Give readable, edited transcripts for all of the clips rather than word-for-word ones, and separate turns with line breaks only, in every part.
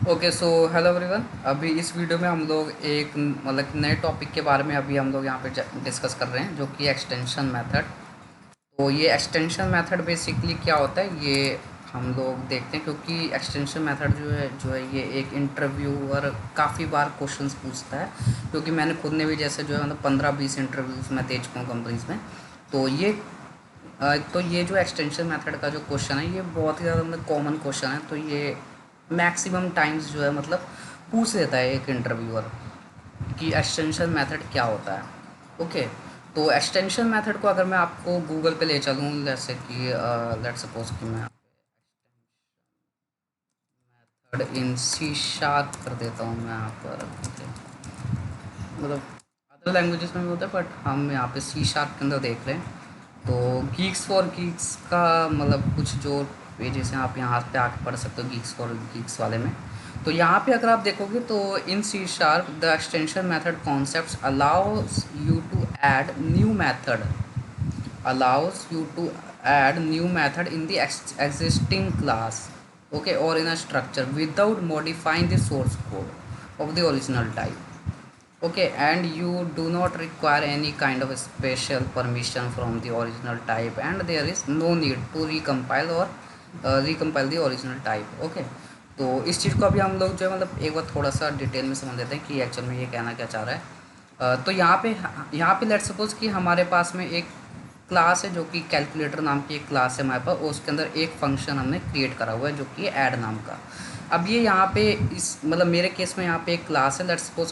Okay so hello everyone. अभी इस video में हम लोग एक मतलब नए टॉपिक के बारे में अभी हम लोग यहाँ पे डिस्कस कर रहे हैं, जो कि एक्सटेंशन मेथड। तो ये एक्सटेंशन मेथड बेसिकली क्या होता है ये हम लोग देखते हैं, क्योंकि एक्सटेंशन मेथड जो है ये एक इंटरव्यूअर काफ़ी बार क्वेश्चंस पूछता है। क्योंकि मैंने खुद ने भी जैसे जो है मतलब 15-20 इंटरव्यूज़ मैं दे चुका हूँ कंपनीज़ में। तो ये जो एक्सटेंशन मेथड का जो क्वेश्चन है ये बहुत ही ज़्यादा मतलब कॉमन क्वेश्चन है। तो ये मैक्सिमम टाइम्स जो है मतलब पूछ लेता है एक इंटरव्यूअर कि एक्सटेंशन मेथड क्या होता है। ओके, तो एक्सटेंशन मेथड को अगर मैं आपको गूगल पे ले चलूँ, जैसे कि लेट सपोज कि मैं मेथड इन सी शार्प कर देता हूँ मैं यहाँ पर। okay, मतलब अदर लैंग्वेजेस में भी होता है बट हम यहाँ पे सी शार्प के अंदर देख रहे हैं। तो गीक्स फॉर गीक्स का मतलब कुछ जो पेजेस हैं आप यहाँ पे आके पढ़ सकते हो गीक्स फॉर गीक्स वाले में। तो यहाँ पे अगर आप देखोगे तो in C sharp the extension method concepts allows you to add new method in the existing class, okay, or in a structure without modifying the source code of the original type. Okay, and you do not require any kind of special permission from the original type, and there is no need to recompile the original type. Okay, तो इस चीज़ को अभी हम लोग जो है मतलब एक बार थोड़ा सा डिटेल में समझ लेते हैं कि एक्चुअल में ये कहना क्या चाह रहा है। तो यहाँ पे लेट्स सपोज कि हमारे पास में एक क्लास है, जो कि कैलकुलेटर नाम की एक क्लास है हमारे पास, और उसके अंदर एक फंक्शन हमने क्रिएट करा हुआ है जो कि ऐड नाम का। अब ये यहाँ पे इस मतलब मेरे केस में यहाँ पे एक क्लास है। लेट्स सपोज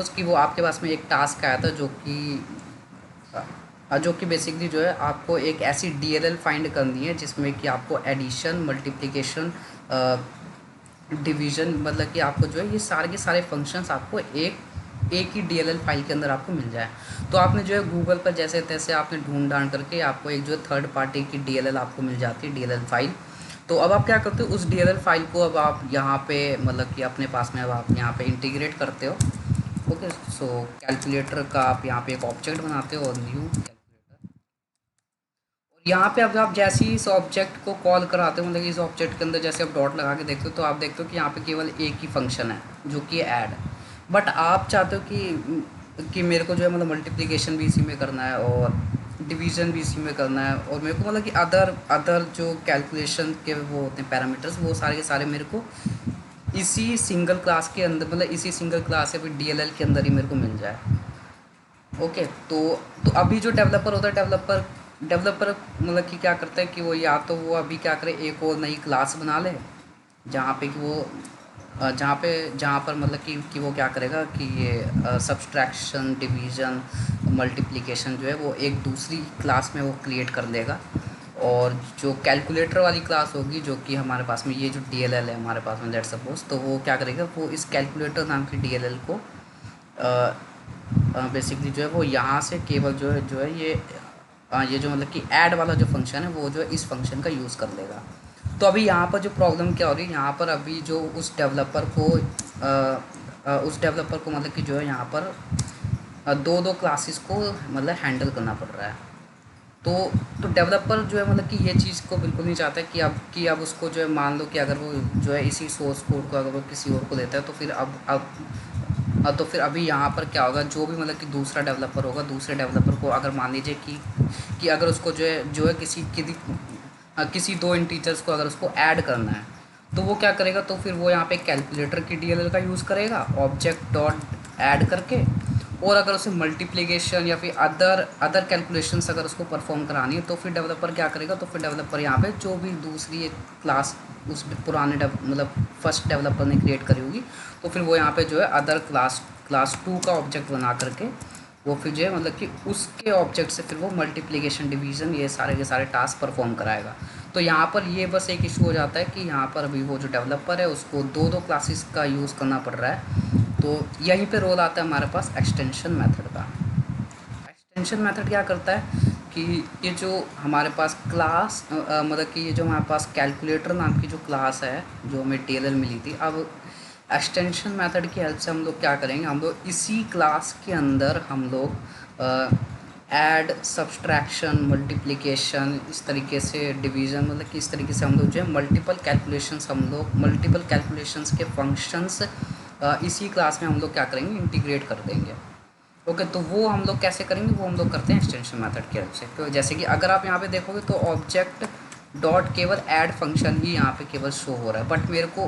कि वो आपके पास में एक टास्क आया था, जो कि बेसिकली जो है आपको एक ऐसी डीएलएल फाइंड करनी है जिसमें कि आपको एडिशन, मल्टीप्लिकेशन, डिवीज़न, मतलब कि आपको जो है ये सारे के सारे फंक्शंस आपको एक ही डीएलएल फाइल के अंदर आपको मिल जाए। तो आपने जो है गूगल पर जैसे तैसे आपने ढूंढ ढांड करके आपको एक जो है थर्ड पार्टी की डीएलएल आपको मिल जाती है, डीएलएल फाइल। तो अब आप क्या करते हो, उस डीएलएल फाइल को अब आप यहाँ पे मतलब कि अपने पास में अब आप यहाँ पे इंटीग्रेट करते हो। ओके, सो कैलकुलेटर का आप यहाँ पे एक ऑब्जेक्ट बनाते हो, और न्यू कैलकुलेटर। और यहाँ पे अब आप जैसे ही इस ऑब्जेक्ट को कॉल कराते हो, मतलब कि इस ऑब्जेक्ट के अंदर जैसे आप डॉट लगा के देखते हो, तो आप देखते हो कि यहाँ पे केवल एक ही फंक्शन है जो कि ऐड। बट आप चाहते हो कि मेरे को जो है मतलब मल्टीप्लिकेशन भी इसी में करना है, और डिवीज़न भी इसी में करना है, और मेरे को मतलब कि अदर अदर जो कैलकुलेशन के वो होते हैं पैरामीटर्स, वो सारे के सारे मेरे को इसी सिंगल क्लास के अंदर, मतलब इसी सिंगल क्लास या फिर डीएलएल के अंदर ही मेरे को मिल जाए। ओके, तो अभी जो डेवलपर होता है, डेवलपर मतलब कि क्या करता है कि वो या तो वो अभी क्या करे, एक और नई क्लास बना ले, जहाँ पे कि वो जहाँ पर मतलब कि वो क्या करेगा कि ये सब्सट्रैक्शन, डिवीज़न, मल्टीप्लिकेशन जो है वो एक दूसरी क्लास में वो क्रिएट कर लेगा। और जो कैलकुलेटर वाली क्लास होगी, जो कि हमारे पास में ये जो डीएलएल है हमारे पास में लेट सपोज, तो वो क्या करेगा, वो इस कैलकुलेटर नाम की डीएलएल को बेसिकली जो है वो यहाँ से केवल जो है ये जो मतलब कि ऐड वाला जो फंक्शन है वो जो है इस फंक्शन का यूज़ कर लेगा। तो अभी यहाँ पर जो प्रॉब्लम क्या हो रही है, यहाँ पर अभी जो उस डेवलपर को मतलब कि जो है यहाँ पर दो दो क्लासेस को मतलब हैंडल करना पड़ रहा है। तो डेवलपर जो है मतलब कि ये चीज़ को बिल्कुल नहीं चाहता है कि अब उसको जो है, मान लो कि अगर वो जो है इसी सोर्स कोड को अगर वो किसी और को देता है, तो फिर तो फिर अभी यहाँ पर क्या होगा, जो भी मतलब कि दूसरा डेवलपर होगा, दूसरे डेवलपर को अगर मान लीजिए कि अगर उसको जो है किसी दो इंटीजर्स को अगर उसको ऐड करना है, तो वो क्या करेगा, तो फिर वो यहाँ पे कैलकुलेटर की डीएलएल का यूज़ करेगा ऑब्जेक्ट डॉट ऐड करके। और अगर उसे मल्टीप्लिकेशन या फिर अदर कैलकुलेशंस अगर उसको परफॉर्म करानी है, तो फिर डेवलपर क्या करेगा, तो फिर डेवलपर यहाँ पे जो भी दूसरी एक क्लास उस पुराने मतलब फर्स्ट डेवलपर ने क्रिएट करी होगी, तो फिर वो यहाँ पे जो है अदर क्लास 2 का ऑब्जेक्ट बना करके वो फिर जो है मतलब कि उसके ऑब्जेक्ट से फिर वो मल्टीप्लिकेशन, डिवीज़न, ये सारे के सारे टास्क परफॉर्म कराएगा। तो यहाँ पर ये बस एक इशू हो जाता है कि यहाँ पर अभी वो जो डेवलपर है उसको दो दो क्लासेस का यूज़ करना पड़ रहा है। तो यहीं पे रोल आता है हमारे पास एक्सटेंशन मेथड का। एक्सटेंशन मेथड क्या करता है कि ये जो हमारे पास क्लास मतलब कि ये जो हमारे पास कैलकुलेटर नाम की जो क्लास है, जो हमें डीएलएल मिली थी, अब एक्सटेंशन मेथड की हेल्प से हम लोग क्या करेंगे, हम लोग इसी क्लास के अंदर हम लोग ऐड, सब्सट्रैक्शन, मल्टीप्लिकेशन, इस तरीके से डिवीज़न, मतलब कि इस तरीके से हम लोग जो है मल्टीपल कैलकुलेशंस के फंक्शंस इसी क्लास में हम लोग क्या करेंगे, इंटीग्रेट कर देंगे। ओके, तो वो हम लोग कैसे करेंगे, वो हम लोग करते हैं एक्सटेंशन मेथड की हेल्प से। तो जैसे कि अगर आप यहाँ पे देखोगे तो ऑब्जेक्ट डॉट केवल ऐड फंक्शन ही यहाँ पे केवल शो हो रहा है, बट मेरे को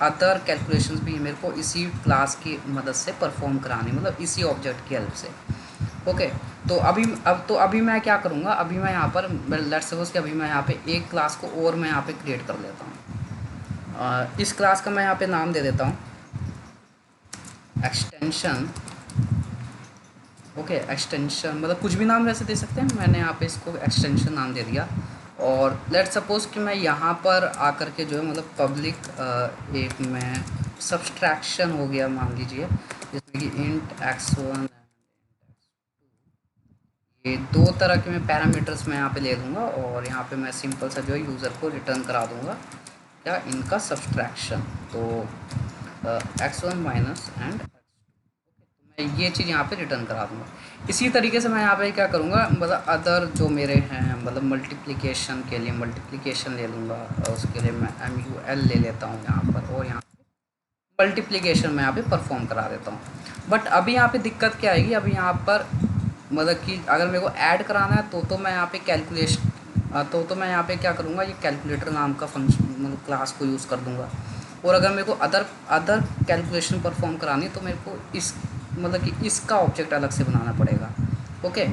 अदर कैलकुलेशंस भी मेरे को इसी क्लास की मदद से परफॉर्म करानी, मतलब इसी ऑब्जेक्ट की हेल्प से। ओके, तो अभी मैं क्या करूँगा, अभी मैं यहाँ पर लेट्स सपोज कि अभी मैं यहाँ पे एक क्लास को और मैं यहाँ पे क्रिएट कर लेता हूँ। इस क्लास का मैं यहाँ पे नाम दे देता हूँ एक्सटेंशन। ओके, एक्सटेंशन मतलब कुछ भी नाम वैसे दे सकते हैं, मैंने यहाँ पे इसको एक्सटेंशन नाम दे दिया। और लेट्स सपोज कि मैं यहाँ पर आकर के जो है मतलब पब्लिक एक मैं सब्सट्रैक्शन हो गया मान लीजिए, जिसमें कि इंट x1, ये दो तरह के मैं पैरामीटर्स मैं यहाँ पे ले लूँगा, और यहाँ पे मैं सिंपल सा जो है यूज़र को रिटर्न करा दूँगा क्या, इनका सब्सट्रैक्शन। तो x1 माइनस एंड मैं ये चीज़ यहाँ पे रिटर्न करा दूँगा। इसी तरीके से मैं यहाँ पे क्या करूँगा, मतलब अदर जो मेरे हैं मतलब मल्टीप्लिकेशन के लिए मल्टीप्लिकेशन ले लूँगा, और उसके लिए मैं MUL ले लेता हूँ यहाँ पर, और यहाँ मल्टीप्लिकेशन मैं यहाँ पे परफॉर्म करा देता हूँ। बट अभी यहाँ पे दिक्कत क्या आएगी, अभी यहाँ पर मतलब कि अगर मेरे को ऐड कराना है तो मैं यहाँ पे कैलकुलेशन तो मैं यहाँ पे क्या करूँगा, ये कैलकुलेटर नाम का फंक्शन मतलब क्लास को यूज़ कर दूँगा। और अगर मेरे को अदर अदर कैलकुलेशन परफॉर्म करानी है तो मेरे को इस मतलब कि इसका ऑब्जेक्ट अलग से बनाना पड़ेगा। ओके,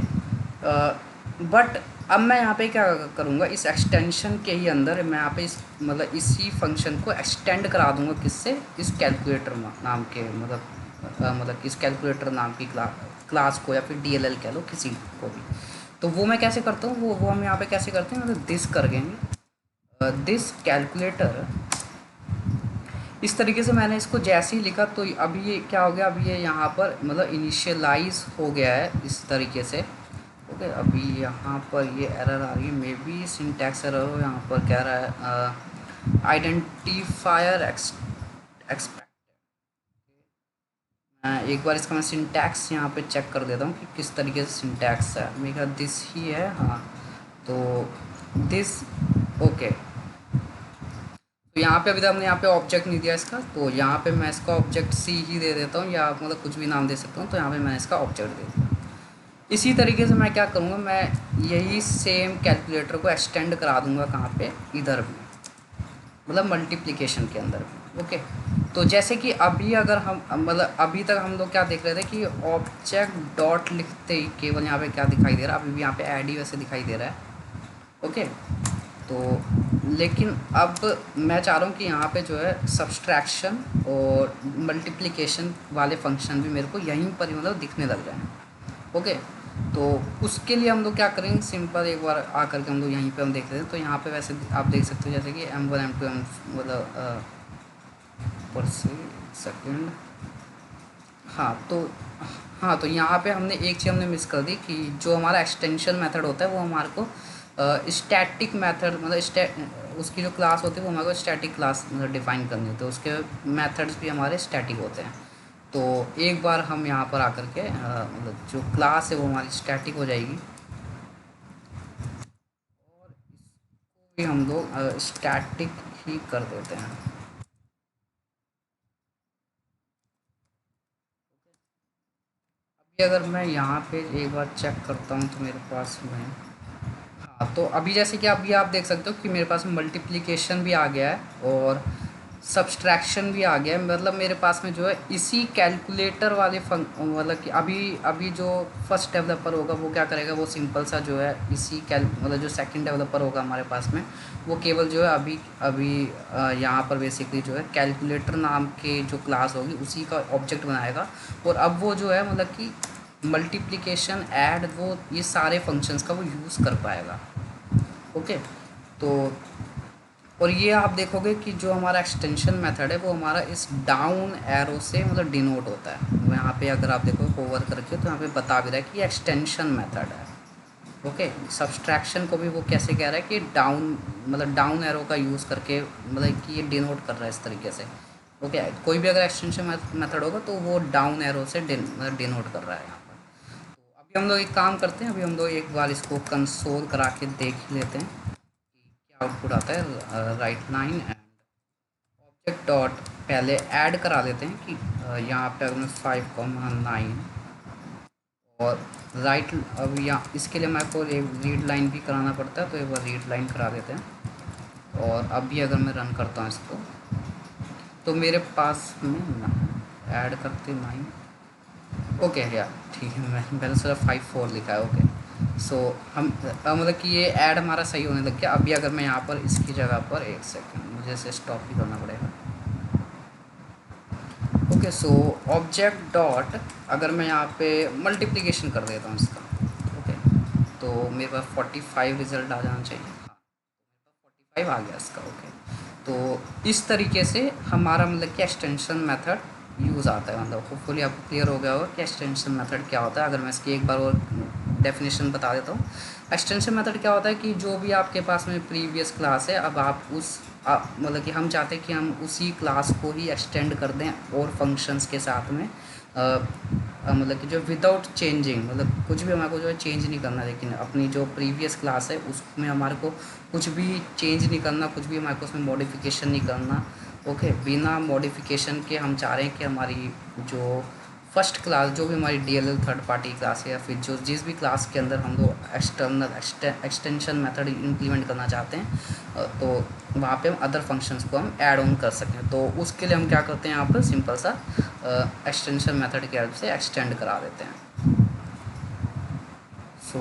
बट अब मैं यहाँ पे क्या करूँगा, इस एक्सटेंशन के ही अंदर मैं यहाँ पे इस मतलब इसी फंक्शन को एक्सटेंड करा दूँगा, किससे, इस कैलकुलेटर नाम के मतलब इस कैलकुलेटर नाम की क्लास को, या फिर DLL कह लो, किसी को भी। तो वो मैं कैसे करता हूँ, वो हम यहाँ पे कैसे करते हैं, मतलब दिस कर देंगे, दिस कैलकुलेटर। इस तरीके से मैंने इसको जैसे ही लिखा तो अभी ये क्या हो गया, अभी ये यहाँ पर मतलब इनिशियलाइज हो गया है इस तरीके से। ओके, अभी यहाँ पर ये एरर आ रही है, मे बी सिंटैक्स एरर हो, यहाँ पर कह रहा है आइडेंटिफायर एक्सपेक्ट। एक बार इसका मैं सिंटैक्स यहाँ पे चेक कर देता हूँ कि किस तरीके से सिंटैक्स है, मेरा दिस ही है। हाँ, तो दिस, ओके, तो यहाँ पे अभी तक हमने यहाँ पे ऑब्जेक्ट नहीं दिया इसका, तो यहाँ पे मैं इसका ऑब्जेक्ट सी ही दे देता हूँ, या मतलब कुछ भी नाम दे सकता हूँ। तो यहाँ पे मैं इसका ऑब्जेक्ट दे दिया। इसी तरीके से मैं क्या करूँगा, मैं यही सेम कैलकुलेटर को एक्सटेंड करा दूँगा कहाँ पे, इधर भी, मतलब मल्टीप्लिकेशन के अंदर भी। ओके, तो जैसे कि अभी अगर हम मतलब अभी तक हम लोग क्या देख रहे थे कि ऑब्जेक्ट डॉट लिखते ही केवल यहाँ पे क्या दिखाई दे रहा है, अभी भी यहाँ पे ऐड ही वैसे दिखाई दे रहा है। ओके, तो लेकिन अब मैं चाह रहा हूँ कि यहाँ पे जो है सब्सट्रैक्शन और मल्टीप्लिकेशन वाले फंक्शन भी मेरे को यहीं पर ही मतलब दिखने लग जाए। ओके, तो उसके लिए हम लोग क्या करेंगे, सिंपल एक बार आकर के हम लोग यहीं पे हम देख रहे हैं, तो यहाँ पे वैसे आप देख सकते हो जैसे कि M1 M2 मतलब पर सेकेंड। हाँ तो हाँ, तो यहाँ पे हमने एक चीज़ हमने मिस कर दी कि जो हमारा एक्सटेंशन मेथड होता है वो हमारे को स्टैटिक मेथड मतलब उसकी जो क्लास होती है वो हमारे को स्टैटिक क्लास मतलब डिफाइन करनी होती है, उसके मेथड्स भी हमारे स्टैटिक होते हैं। तो एक बार हम यहाँ पर आकर के मतलब जो क्लास है वो हमारी स्टैटिक हो जाएगी, और इसको भी हम लोग स्टैटिक ही कर देते हैं। अभी अगर मैं यहाँ पे एक बार चेक करता हूँ तो मेरे पास में, हाँ, तो अभी जैसे कि अभी आप देख सकते हो कि मेरे पास मल्टीप्लिकेशन भी आ गया है और सब्सट्रैक्शन भी आ गया है, मतलब मेरे पास में जो है इसी कैलकुलेटर वाले मतलब कि अभी अभी जो फर्स्ट डेवलपर होगा वो क्या करेगा, वो सिंपल सा जो है इसी मतलब जो सेकंड डेवलपर होगा हमारे पास में, वो केवल जो है अभी अभी यहाँ पर बेसिकली जो है कैलकुलेटर नाम के जो क्लास होगी उसी का ऑब्जेक्ट बनाएगा, और अब वो जो है मतलब कि मल्टीप्लिकेशन ऐड वो ये सारे फंक्शंस का वो यूज़ कर पाएगा। ओके, तो और ये आप देखोगे कि जो हमारा एक्सटेंशन मेथड है वो हमारा इस डाउन एरो से मतलब डिनोट होता है। वो यहाँ पे अगर आप देखो होवर करके तो यहाँ पे बता भी रहा है कि ये एक्सटेंशन मेथड है। ओके, सब्सट्रैक्शन को भी वो कैसे कह रहा है कि डाउन मतलब डाउन एरो का यूज़ करके मतलब कि ये डिनोट कर रहा है इस तरीके से। ओके, कोई भी अगर एक्सटेंशन मेथड होगा तो वो डाउन एरो से डिनोट कर रहा है यहाँ पर। हम लोग एक काम करते हैं, अभी हम लोग एक बार इसको कंसोल करा के देख ही लेते हैं कि क्या आउटपुट आता है। राइट 9 एंड ऑब्जेक्ट डॉट पहले ऐड करा देते हैं कि यहाँ पे अगर मैं 5,9 और राइट, अब यहाँ इसके लिए मेरे को एक रीड लाइन भी कराना पड़ता है, तो एक बार रीड लाइन करा देते हैं। और अभी अगर मैं रन करता हूँ इसको, तो मेरे पास में ऐड करते 9, ओके यार ठीक है, मैंने सिर्फ 5,4 लिखा है। ओके सो हम मतलब कि ये ऐड हमारा सही होने लग गया। अभी अगर मैं यहाँ पर इसकी जगह पर एक सेकंड मुझे इसे स्टॉप भी करना पड़ेगा। ओके सो ऑब्जेक्ट डॉट, अगर मैं यहाँ पे मल्टीप्लिकेशन कर देता हूँ इसका, ओके तो मेरे पास 45 रिज़ल्ट आ जाना चाहिए। हाँ 45 आ गया इसका। ओके तो इस तरीके से हमारा मतलब कि एक्सटेंशन मेथड यूज़ आता है। मतलब होपफुली आपको क्लियर हो गया होगा कि एक्सटेंशन मेथड क्या होता है। अगर मैं इसकी एक बार और डेफिनेशन बता देता हूँ। एक्सटेंशन मेथड क्या होता है कि जो भी आपके पास में प्रीवियस क्लास है, अब आप उस मतलब कि हम चाहते हैं कि हम उसी क्लास को ही एक्सटेंड कर दें और फंक्शंस के साथ में, मतलब कि जो विदाउट चेंजिंग, मतलब कुछ भी हमारे को जो है चेंज नहीं करना, लेकिन अपनी जो प्रीवियस क्लास है उसमें हमारे को कुछ भी चेंज नहीं करना, कुछ भी हमारे को उसमें मॉडिफिकेशन नहीं करना। ओके बिना मॉडिफिकेशन के हम चाह रहे हैं कि हमारी जो फर्स्ट क्लास, जो भी हमारी डीएलएल थर्ड पार्टी क्लास है या फिर जो जिस भी क्लास के अंदर हम लोग एक्सटर्नल एक्सटेंशन मेथड इम्प्लीमेंट करना चाहते हैं, तो वहाँ पे हम अदर फंक्शंस को हम ऐड ऑन कर सकें। तो उसके लिए हम क्या करते हैं, यहाँ पर सिंपल सा एक्सटेंशन मेथड की हेल्प से एक्सटेंड करा देते हैं। सो